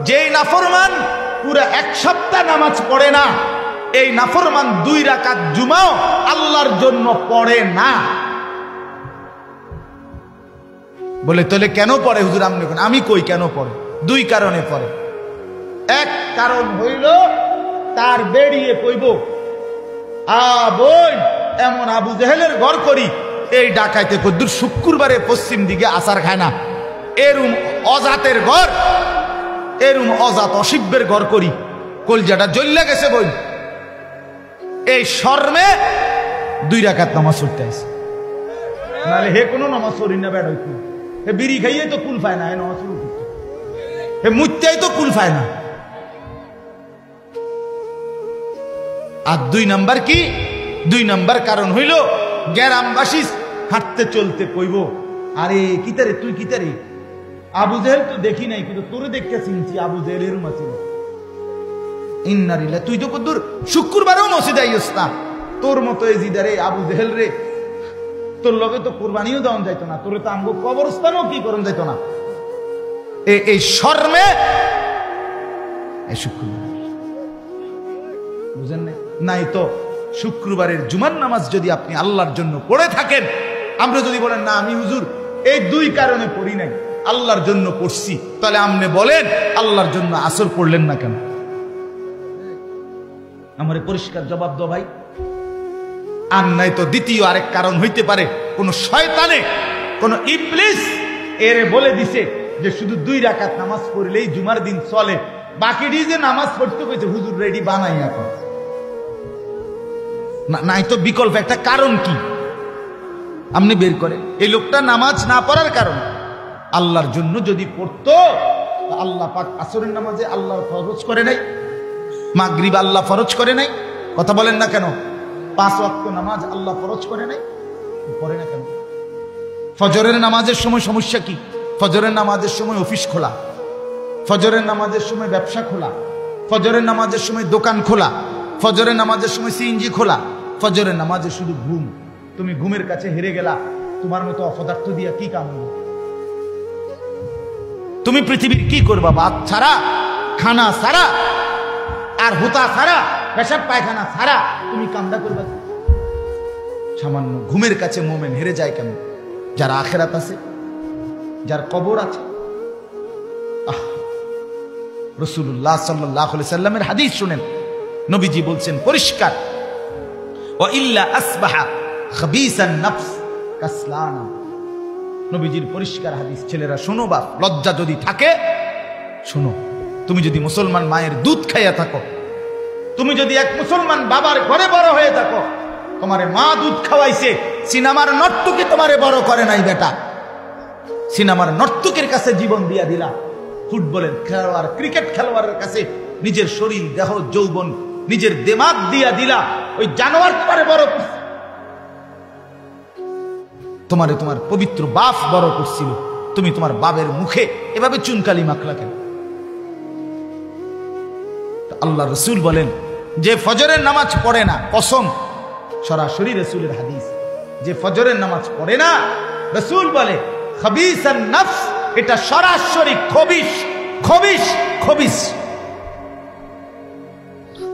যেই নাফরমান পুরো এক সপ্তাহ নামাজ পড়ে না, এই নাফরমান 2 রাকাত জুমাও আল্লাহর জন্য পড়ে না। বলে তাহলে কেন পড়ে হুজুর? আমি কই কেন পড়ে? 2 কারণে পড়ে। এক কারণ হইল তার বেরিয়ে কইব, বোন এমন আবু জেহেলের ঘর করি, এই ডাকাইতে কদ্দুর শুক্রবারে পশ্চিম দিকে আসার খায় না, এরুম অজাতের ঘর, এরুম অজাত অসিব্যের ঘর করি, কলজাটা জ্বল্লা গেছে বই। এই শর্মে 2 রাকাত নামাজ পড়তে আসে, নাহলে হে কোনো নামাজ পড়ি না। বেড় হে বিড়ি খাইয়ে তো কুল পায় না, হে নামাজ শুরু করতে, হে মুত্যাই তো কুল পায় না। আর 2 নাম্বার কি? 2 নাম্বার কারণ হইল গ্রামবাসী হাঁটতে চলতে কইব, আরে কিতারে তুই কিতারে? আবু জেহেল তো দেখি নাই, কিন্তু তোরে দেখতে চিনছি, আবু জেহেলের ছিল। ইন্নারিল্লাহ, তুই তো কদ্দুর শুক্রবারেও মসজিদে আইস না, তোর মতো এই জিদারে আবু জেহেল রে, তোর লগে তো কোরবানিও দেওয়া যাইতো না, তোরে তো আমগো কবরস্থানও কি করন যাইতো না। এই শর্মে এই শুক্রবার বুঝেন নাই তো? শুক্রবারের জুমার নামাজ যদি আপনি আল্লাহর জন্য পড়ে থাকেন, আমরা যদি বলেন না আমি হুজুর এই 2 কারণে পড়ি নাই, আল্লাহর জন্য পড়ছি, তাহলে আপনি বলেন আল্লাহর জন্য আসর পড়লেন না কেন? আমারে পরিষ্কার জবাব দাও ভাই। আর নাই তো দ্বিতীয় আরেক কারণ হইতে পারে, কোন শয়তানে, কোন ইবলিস এরে বলে দিছে যে শুধু 2 রাকাত নামাজ পড়লেই জুমার দিন চলে, বাকিটি যে নামাজ পড়তে কইছে হুজুর রেডি বানাই এখন। নাই তো বিকল্প একটা কারণ কি আপনি বের করেন। এই লোকটা নামাজ না পড়ার কারণ আল্লাহর জন্য যদি পড়তো, আল্লাহ পাক আসরের নামাজে আল্লাহ ফরজ করে নাই, মাগরিব আল্লাহ ফরজ করে নাই, কথা বলেন না কেন? 5 ওয়াক্ত নামাজ আল্লাহ ফরজ করে নাই, পড়ে না কেন? ফজরের নামাজের সময় সমস্যা কি? ফজরের নামাজের সময় অফিস খোলা, ফজরের নামাজের সময় ব্যবসা খোলা, ফজরের নামাজের সময় দোকান খোলা, ফজরের নামাজের সময় সিএনজি খোলা, ফজরের নামাজে শুধু ঘুম। তুমি ঘুমের কাছে হেরে গেলা, তোমার মতো অপদার্থ দিয়া কি কাম হলো? তুমি পৃথিবীর কি করবা? ভাত ছাড়া, খানা ছাড়া, আর হুতা ছাড়া, পেশাব পায়খানা ছাড়া তুমি কামটা করবা? সামান্য ঘুমের কাছে মোমেন হেরে যায় কেন? যার আখিরাত আছে, যার কবর আছে। রাসূলুল্লাহ সাল্লাল্লাহু আলাইহি সাল্লামের হাদিস শুনেন, নবীজি বলছেন পরিষ্কার, ওয়া ইল্লা আসবাহা খাবিসান নফস কাসলানা। নবীজির পরিষ্কার হাদিস, ছেলেরা শোনো, বা লজ্জা যদি থাকে শোনো। তুমি যদি মুসলমান মায়ের দুধ খাইয়া থাকো, তুমি যদি এক মুসলমান বাবার ঘরে বড় হয়ে থাকো, তোমারে মা দুধ খাওয়াইছে, সিনেমার নর্তকী তোমারে বড় করে নাই বেটা, সিনেমার নর্তকের কাছে জীবন দিয়া দিলা, ফুটবলের খেলোয়াড়, ক্রিকেট খেলোয়াড়ের কাছে নিজের শরীর, দেহ, যৌবন, নিজের দিমাগ দিয়া দিলা, ওই জানোয়ার তোমারে বড় করছে। তোমারে তোমার পবিত্র বাপ বড় করছিল, তুমি তোমার বাবের মুখে এভাবে চুনকালি মাখলা কেন? আল্লাহ রসুল বলেন যে ফজরের নামাজ পড়ে না, কসম, সরাসরি রসুলের হাদিস, যে ফজরের নামাজ পড়ে না, রসুল বলে খাবিসান নফস, এটা সরাসরি খবিশ, খবিশ, খবিশ।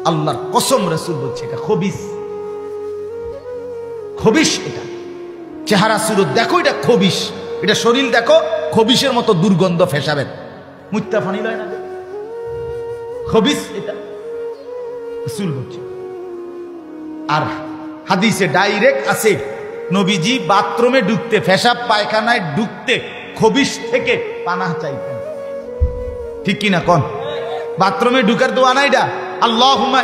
আল্লাহর কসম, রসুল বলছে এটা খবিশ, খবিশ। এটা চেহারা সুরত দেখো, এটা খবিশ, এটা শরীর দেখো, খবিশের মতো দুর্গন্ধ ফেসাবেন, মুত্তা ফানি লয় না, খবিশ এটা রাসূল বলছে। আর হাদিসে ডাইরেক্ট আছে, নবীজি বাথরুমে ঢুকতে, পেশাব পায়খানায় ঢুকতে খবিশ থেকে পানাহ চাইতেন। ঠিক কিনা কোন? বাথরুমে ঢুকার দোয়া না এটা, আল্লাহুম্মা